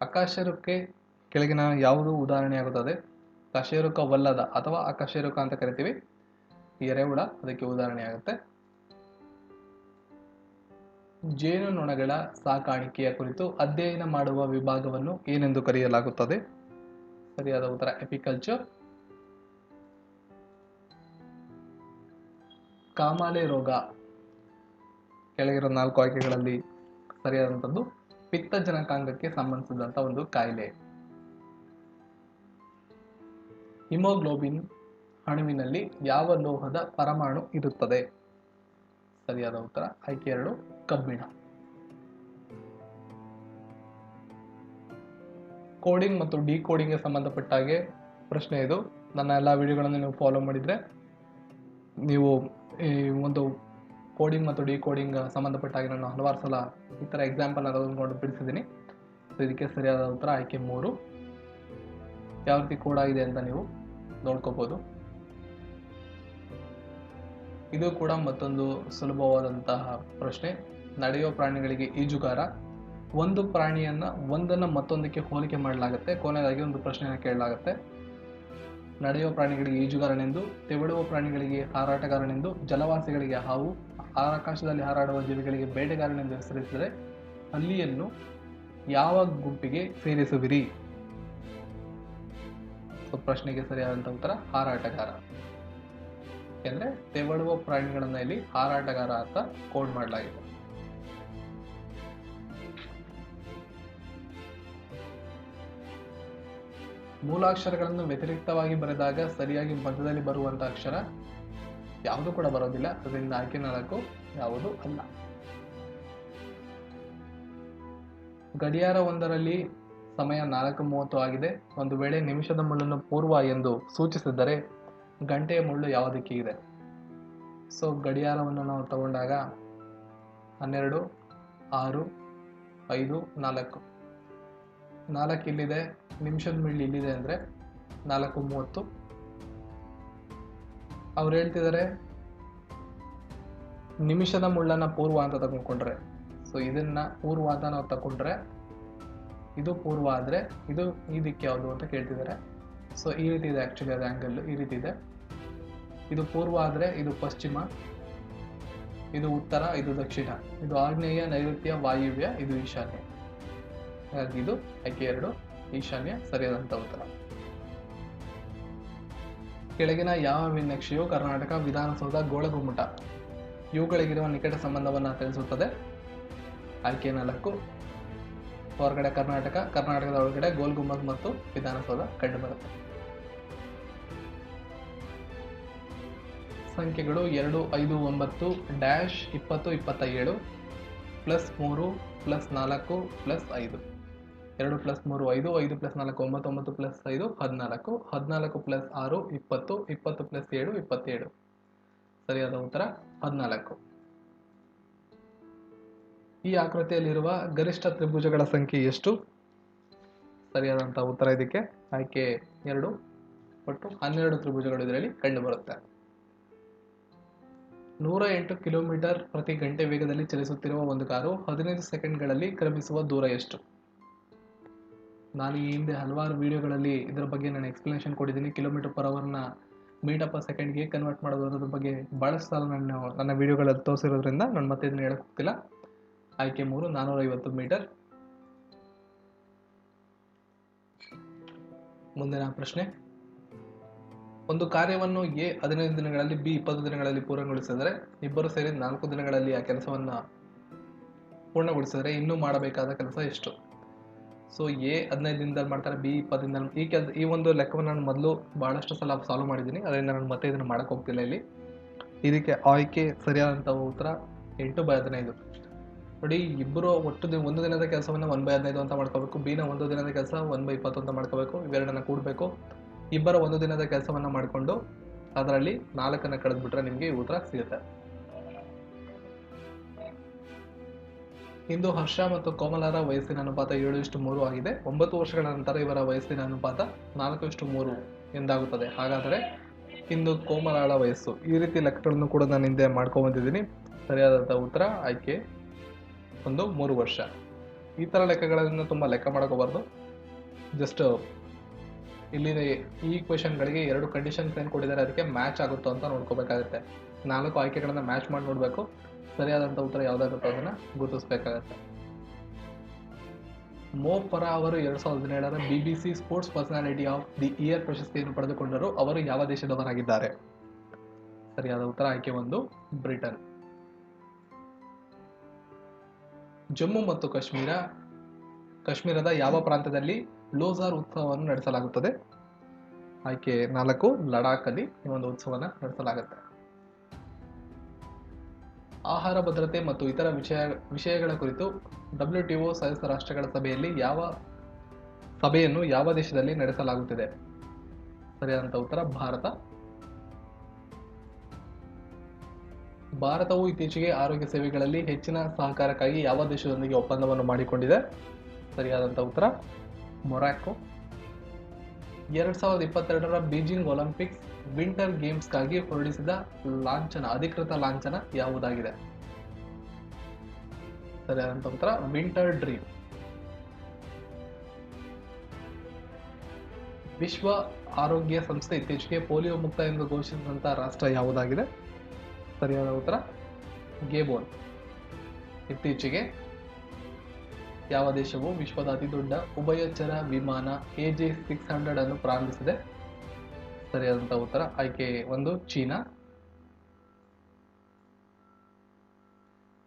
ಅಕಶೇರುಕಕ್ಕೆ ಕೆಳಗಿನ ಯಾವುದು ಉದಾಹರಣೆಯಾಗುತ್ತದೆ? ಕಶೇರುಕವಲ್ಲದ ಅಥವಾ ಅಕಶೇರುಕ ಅಂತ ಕರಿತೀವಿ, ಎರೆಹುಳ ಅದಕ್ಕೆ ಉದಾಹರಣೆಯಾಗುತ್ತೆ. ಜೇನುನೊಣಗಳ ಸಾಕಾಣಿಕೆಯ ಕುರಿತು ಅಧ್ಯಯನ ಮಾಡುವ ವಿಭಾಗವನ್ನು ಏನೆಂದು ಕರೆಯಲಾಗುತ್ತದೆ? ಸರಿಯಾದ ಉತ್ತರ ಎಪಿಕಲ್ಚರ್. ಕಾಮಾಲೆ ರೋಗ ಕೆಳಗಿರೋ 4 ಆಯ್ಕೆಗಳಲ್ಲಿ ಸರಿಯಾದಂಥದ್ದು ಪಿತ್ತಜನಕಾಂಗಕ್ಕೆ ಸಂಬಂಧಿಸಿದಂಥ ಒಂದು ಕಾಯಿಲೆ. ಹಿಮೋಗ್ಲೋಬಿನ್ ಅಣುವಿನಲ್ಲಿ ಯಾವ ಲೋಹದ ಪರಮಾಣು ಇರುತ್ತದೆ? ಸರಿಯಾದ ಉತ್ತರ ಆಯ್ಕೆ 2 ಕಬ್ಬಿಣ. ಕೋಡಿಂಗ್ ಮತ್ತು ಡಿಕೋಡಿಂಗ್ಗೆ ಸಂಬಂಧಪಟ್ಟ ಹಾಗೆ ಪ್ರಶ್ನೆ ಇದು. ನನ್ನ ಎಲ್ಲ ವಿಡಿಯೋಗಳನ್ನು ನೀವು ಫಾಲೋ ಮಾಡಿದರೆ ನೀವು ಈ ಒಂದು ಕೋಡಿಂಗ್ ಮತ್ತು ಡಿಕೋಡಿಂಗ್ ಸಂಬಂಧಪಟ್ಟ ಹಾಗೆ ನಾನು ಹಲವಾರು ಸಲ ಈ ಥರ ಎಕ್ಸಾಂಪಲ್ ಅದನ್ನು ಬಿಡಿಸಿದ್ದೀನಿ. ಇದಕ್ಕೆ ಸರಿಯಾದ ಉತ್ತರ ಆಯ್ಕೆ 3. ಯಾವ ರೀತಿ ಕೋಡ್ ಆಗಿದೆ ಅಂತ ನೀವು ನೋಡ್ಕೋಬಹುದು. ಇದು ಕೂಡ ಮತ್ತೊಂದು ಸುಲಭವಾದಂತಹ ಪ್ರಶ್ನೆ. ನಡೆಯುವ ಪ್ರಾಣಿಗಳಿಗೆ ಈಜುಗಾರ. ಒಂದು ಪ್ರಾಣಿಯನ್ನ ಒಂದನ್ನು ಮತ್ತೊಂದಕ್ಕೆ ಹೋಲಿಕೆ ಮಾಡಲಾಗುತ್ತೆ. ಕೊನೆಯದಾಗಿ ಒಂದು ಪ್ರಶ್ನೆಯನ್ನು ಕೇಳಲಾಗುತ್ತೆ. ನಡೆಯುವ ಪ್ರಾಣಿಗಳಿಗೆ ಈಜುಗಾರನೆಂದು, ತೆವಳುವ ಪ್ರಾಣಿಗಳಿಗೆ ಹಾರಾಟಗಾರನೆಂದು, ಜಲವಾಸಿಗಳಿಗೆ ಹಾವು, ಆಕಾಶದಲ್ಲಿ ಹಾರಾಡುವ ಜೀವಿಗಳಿಗೆ ಬೇಟೆಗಾರನೆಂದು ಹೆಸರಿಸಿದರೆ ಹಲ್ಲಿಯನ್ನು ಯಾವ ಗುಂಪಿಗೆ ಸೇರಿಸುವಿರಿ? ಪ್ರಶ್ನೆಗೆ ಸರಿಯಾದಂಥ ಉತ್ತರ ಹಾರಾಟಗಾರ. ಯಾಕೆಂದ್ರೆ ತೆವಳುವ ಪ್ರಾಣಿಗಳನ್ನ ಇಲ್ಲಿ ಹಾರಾಟಗಾರ ಅಂತ ಕೋಡ್ ಮಾಡಲಾಗಿದೆ. ಮೂಲಾಕ್ಷರಗಳನ್ನು ವ್ಯತಿರಿಕ್ತವಾಗಿ ಬರೆದಾಗ ಸರಿಯಾಗಿ ಮಧ್ಯದಲ್ಲಿ ಬರುವಂತಹ ಅಕ್ಷರ ಯಾವುದು ಕೂಡ ಬರೋದಿಲ್ಲ. ಅದರಿಂದ ಆಯ್ಕೆ 4 ಯಾವುದು ಅಲ್ಲ. ಗಡಿಯಾರ ಒಂದರಲ್ಲಿ ಸಮಯ 4:30 ಆಗಿದೆ. ಒಂದು ವೇಳೆ ನಿಮಿಷದ ಮುಳ್ಳನ್ನು ಪೂರ್ವ ಎಂದು ಸೂಚಿಸಿದ್ದರೆ ಗಂಟೆಯ ಮುಳ್ಳು ಯಾವ ದಿಕ್ಕಿಗಿದೆ? ಸೊ ಗಡಿಯಾರವನ್ನು ನಾವು ತಗೊಂಡಾಗ 12, 6, 5, 4 ಇಲ್ಲಿದೆ. ನಿಮಿಷದ ಮುಳ್ಳು ಇಲ್ಲಿದೆ ಅಂದರೆ 4:30. ಅವ್ರು ಹೇಳ್ತಿದ್ದಾರೆ ನಿಮಿಷದ ಮುಳ್ಳನ್ನ ಪೂರ್ವ ಅಂತ ತಗೊಂಡ್ರೆ, ಸೊ ಇದನ್ನ ಪೂರ್ವ ಅಂತ ನಾವು ತಗೊಂಡ್ರೆ ಇದು ಪೂರ್ವ ಆದರೆ ಇದು ಈ ದಿಕ್ಕು ಯಾವುದು ಅಂತ ಕೇಳ್ತಿದ್ದಾರೆ. ಸೊ ಈ ರೀತಿ ಇದೆ, ಆ್ಯಕ್ಚುಲಿ ಅದು ಆ್ಯಂಗಲ್ ಈ ರೀತಿ ಇದೆ. ಇದು ಪೂರ್ವ ಆದರೆ ಇದು ಪಶ್ಚಿಮ, ಇದು ಉತ್ತರ, ಇದು ದಕ್ಷಿಣ, ಇದು ಆಗ್ನೇಯ, ನೈಋತ್ಯ, ವಾಯುವ್ಯ, ಇದು ಈಶಾನ್ಯ. ಹಾಗಾಗಿ ಇದು ಆಯ್ಕೆ 2 ಈಶಾನ್ಯ ಸರಿಯಾದಂಥ ಉತ್ತರ. ಕೆಳಗಿನ ಯಾವ ನಕ್ಷೆಯು ಕರ್ನಾಟಕ ವಿಧಾನಸೌಧ ಗೋಳಗುಮ್ಮಟ ಇವುಗಳಿಗಿರುವ ನಿಕಟ ಸಂಬಂಧವನ್ನು ತಿಳಿಸುತ್ತದೆ? ಆಯ್ಕೆ 4 ಹೊರಗಡೆ ಕರ್ನಾಟಕದ ಒಳಗಡೆ ಗೋಲ್ ಗುಂಬಜ್ ಮತ್ತು ವಿಧಾನಸೌಧ ಕಂಡುಬರುತ್ತೆ. ಸಂಖ್ಯೆಗಳು 2, 5, 9 ಡ್ಯಾಶ್ 20, 27 +3 +4 +5. 2 + 3 5, 5 + 4 9, 9 + 5 14, 14 + 6 20, 20 + 7 27. ಸರಿಯಾದ ಉತ್ತರ 14. ಈ ಆಕೃತಿಯಲ್ಲಿರುವ ಗರಿಷ್ಠ ತ್ರಿಭುಜಗಳ ಸಂಖ್ಯೆ ಎಷ್ಟು? ಸರಿಯಾದಂಥ ಉತ್ತರ ಇದಕ್ಕೆ ಆಯ್ಕೆ 2. ಒಟ್ಟು 12 ತ್ರಿಭುಜಗಳು ಇದರಲ್ಲಿ ಕಂಡುಬರುತ್ತೆ. 108 ಕಿಲೋಮೀಟರ್ ಪ್ರತಿ ಗಂಟೆ ವೇಗದಲ್ಲಿ ಚಲಿಸುತ್ತಿರುವ ಒಂದು ಕಾರು 15 ಸೆಕೆಂಡ್ಗಳಲ್ಲಿ ಕ್ರಮಿಸುವ ದೂರ ಎಷ್ಟು? ನಾನು ಈ ಹಿಂದೆ ಹಲವಾರು ವಿಡಿಯೋಗಳಲ್ಲಿ ಇದರ ಬಗ್ಗೆ ನಾನು ಎಕ್ಸ್ಪ್ಲನೇಷನ್ ಕೊಟ್ಟಿದ್ದೀನಿ. km/h ಮೀಟರ್/ಸೆಕೆಂಡ್ಗೆ ಕನ್ವರ್ಟ್ ಮಾಡೋದ್ರ ಬಗ್ಗೆ ಬಹಳಷ್ಟು ಸಲ ನಾನು ನನ್ನ ವಿಡಿಯೋಗಳಲ್ಲಿ ತೋರಿಸಿರೋದ್ರಿಂದ ನಾನು ಮತ್ತೆ ಇದನ್ನ ಹೇಳಕ್ ಹೋಗ್ತಿಲ್ಲ. ಆಯ್ಕೆ 3 450 ಮೀಟರ್. ಮುಂದಿನ ಪ್ರಶ್ನೆ. ಒಂದು ಕಾರ್ಯವನ್ನು ಎ 15 ದಿನಗಳಲ್ಲಿ ಬಿ 20 ದಿನಗಳಲ್ಲಿ ಪೂರ್ಣಗೊಳಿಸಿದರೆ ಇಬ್ಬರು ಸೇರಿ 4 ದಿನಗಳಲ್ಲಿ ಆ ಕೆಲಸವನ್ನು ಪೂರ್ಣಗೊಳಿಸಿದರೆ ಇನ್ನೂ ಮಾಡಬೇಕಾದ ಕೆಲಸ ಎಷ್ಟು? ಸೊ ಎ 15 ದಿನದಲ್ಲಿ ಮಾಡ್ತಾರೆ, ಬಿ 20 ದಿನದಲ್ಲಿ. ಈ ಒಂದು ಲೆಕ್ಕವನ್ನು ನಾನು ಮೊದಲು ಬಹಳಷ್ಟು ಸಲ ಸಾಲ್ವ್ ಮಾಡಿದ್ದೀನಿ, ಅದರಿಂದ ನಾನು ಮತ್ತೆ ಇದನ್ನು ಮಾಡಕ್ ಹೋಗ್ತಿಲ್ಲ ಇಲ್ಲಿ. ಇದಕ್ಕೆ ಆಯ್ಕೆ ಸರಿಯಾದಂಥ ಉತ್ತರ 8/15. ನೋಡಿ, ಇಬ್ಬರು ಒಟ್ಟು ಒಂದು ದಿನದ ಕೆಲಸವನ್ನು 1/15 ಅಂತ ಮಾಡ್ಕೋಬೇಕು. ಬಿನ ಒಂದು ದಿನದ ಕೆಲಸ 1/20 ಅಂತ ಮಾಡ್ಕೋಬೇಕು. ಇವೆರಡನ್ನ ಕೂಡಬೇಕು. ಇಬ್ಬರ ಒಂದು ದಿನದ ಕೆಲಸವನ್ನು ಮಾಡಿಕೊಂಡು ಅದರಲ್ಲಿ 4 ಕಳೆದ್ಬಿಟ್ರೆ ನಿಮಗೆ ಈ ಉತ್ತರ ಸಿಗುತ್ತೆ. ಇಂದು ಹರ್ಷ ಮತ್ತು ಕೋಮಲರ ವಯಸ್ಸಿನ ಅನುಪಾತ 7:3 ಆಗಿದೆ. 9 ವರ್ಷಗಳ ನಂತರ ಇವರ ವಯಸ್ಸಿನ ಅನುಪಾತ 4:3 ಎಂದಾಗುತ್ತದೆ. ಹಾಗಾದರೆ ಇಂದು ಕೋಮಲಳ ವಯಸ್ಸು. ಈ ರೀತಿ ಲೆಕ್ಕಗಳನ್ನು ಕೂಡ ನಾನು ಹಿಂದೆ ಮಾಡ್ಕೊಂಡ್ ಬಂದಿದ್ದೀನಿ. ಸರಿಯಾದಂಥ ಉತ್ತರ ಆಯ್ಕೆ 3 ವರ್ಷ. ಈ ಥರ ಲೆಕ್ಕಗಳನ್ನು ತುಂಬ ಲೆಕ್ಕ ಮಾಡ್ಕೋಬಾರ್ದು. ಜಸ್ಟ್ ಇಲ್ಲಿ ಈ ಕ್ವೆಶನ್ಗಳಿಗೆ 2 ಕಂಡೀಷನ್ಸ್ ಏನು ಕೊಟ್ಟಿದ್ದಾರೆ ಅದಕ್ಕೆ ಮ್ಯಾಚ್ ಆಗುತ್ತೋ ಅಂತ ನೋಡ್ಕೋಬೇಕಾಗುತ್ತೆ. 4 ಆಯ್ಕೆಗಳನ್ನು ಮ್ಯಾಚ್ ಮಾಡಿ ನೋಡಬೇಕು. ಸರಿಯಾದಂಥ ಉತ್ತರ ಯಾವುದಾಗುತ್ತೋ ಅದನ್ನು ಗುರುತಿಸ್ಬೇಕಾಗತ್ತೆ. ಮೋ ಫರಾ ಅವರು 2017ರ BBC sports personality of the year ಪ್ರಶಸ್ತಿಯನ್ನು ಪಡೆದುಕೊಂಡರು. ಅವರು ಯಾವ ದೇಶದವರಾಗಿದ್ದಾರೆ? ಸರಿಯಾದ ಉತ್ತರ ಆಯ್ಕೆ 1 ಬ್ರಿಟನ್. ಜಮ್ಮು ಮತ್ತು ಕಾಶ್ಮೀರದ ಯಾವ ಪ್ರಾಂತ್ಯದಲ್ಲಿ ಲೋಸಾರ್ ಉತ್ಸವವನ್ನು ನಡೆಸಲಾಗುತ್ತದೆ? ಆಯ್ಕೆ 4 ಲಡಾಖಲ್ಲಿ ಈ ಒಂದು ಉತ್ಸವನ ನಡೆಸಲಾಗುತ್ತೆ. ಆಹಾರ ಭದ್ರತೆ ಮತ್ತು ಇತರ ವಿಷಯಗಳ ಕುರಿತು WTO ಸದಸ್ಯ ರಾಷ್ಟ್ರಗಳ ಸಭೆಯನ್ನು ಯಾವ ದೇಶದಲ್ಲಿ ನಡೆಸಲಾಗುತ್ತಿದೆ? ಸರಿಯಾದಂಥ ಉತ್ತರ ಭಾರತ. ಭಾರತವು ಇತ್ತೀಚೆಗೆ ಆರೋಗ್ಯ ಸೇವೆಗಳಲ್ಲಿ ಹೆಚ್ಚಿನ ಸಹಕಾರಕ್ಕಾಗಿ ಯಾವ ದೇಶದೊಂದಿಗೆ ಒಪ್ಪಂದವನ್ನು ಮಾಡಿಕೊಂಡಿದೆ? ಸರಿಯಾದಂಥ ಉತ್ತರ ಮೊರಾಕೊ. 2022ರ ಬೀಜಿಂಗ್ ಒಲಿಂಪಿಕ್ಸ್ ವಿಂಟರ್ ಗೇಮ್ಸ್ಗಾಗಿ ಹೊರಡಿಸಿದ ಅಧಿಕೃತ ಲಾಂಛನ ಯಾವುದಾಗಿದೆ? ಸರಿಯಾದಂಥ ಉತ್ತರ ವಿಂಟರ್ ಡ್ರೀಮ್. ವಿಶ್ವ ಆರೋಗ್ಯ ಸಂಸ್ಥೆ ಇತ್ತೀಚೆಗೆ ಪೋಲಿಯೋ ಮುಕ್ತ ಎಂದು ಘೋಷಿಸಿದಂತಹ ರಾಷ್ಟ್ರ ಯಾವುದಾಗಿದೆ? ಸರಿಯಾದ ಉತ್ತರ ಗೇಬೋನ್. ಇತ್ತೀಚೆಗೆ ಯಾವ ದೇಶವು ವಿಶ್ವದ ಅತಿದೊಡ್ಡ ಉಭಯಚರ ವಿಮಾನ AJ600 ಅನ್ನು ಪ್ರಾರಂಭಿಸಿದೆ? ಸರಿಯಾದಂಥ ಉತ್ತರ ಆಯ್ಕೆ 1 ಚೀನಾ.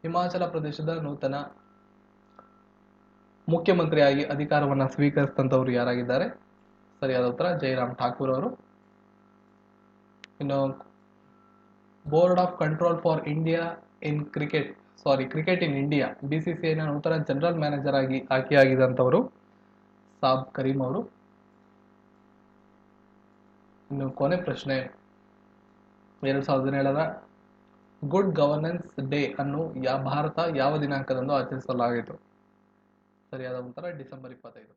ಹಿಮಾಚಲ ಪ್ರದೇಶದ ನೂತನ ಮುಖ್ಯಮಂತ್ರಿಯಾಗಿ ಅಧಿಕಾರವನ್ನು ಸ್ವೀಕರಿಸಿದಂಥವರು ಯಾರಾಗಿದ್ದಾರೆ? ಸರಿಯಾದ ಉತ್ತರ ಜೈರಾಮ್ ಠಾಕೂರ್ ಅವರು. ಇನ್ನು board of control for India in cricket in India BCCIನ ನೂತನ ಜನರಲ್ ಮ್ಯಾನೇಜರ್ ಆಗಿ ಆಯ್ಕೆಯಾಗಿದ್ದಂಥವರು ಸಾಬ್ ಕರೀಂ ಅವರು. ಇನ್ನು ಕೊನೆ ಪ್ರಶ್ನೆ, 2017ರ ಗುಡ್ ಗವರ್ನೆನ್ಸ್ ಡೇ ಅನ್ನು ಭಾರತ ಯಾವ ದಿನಾಂಕದಂದು ಆಚರಿಸಲಾಯಿತು? ಸರಿಯಾದ ಉತ್ತರ ಡಿಸೆಂಬರ್ 25.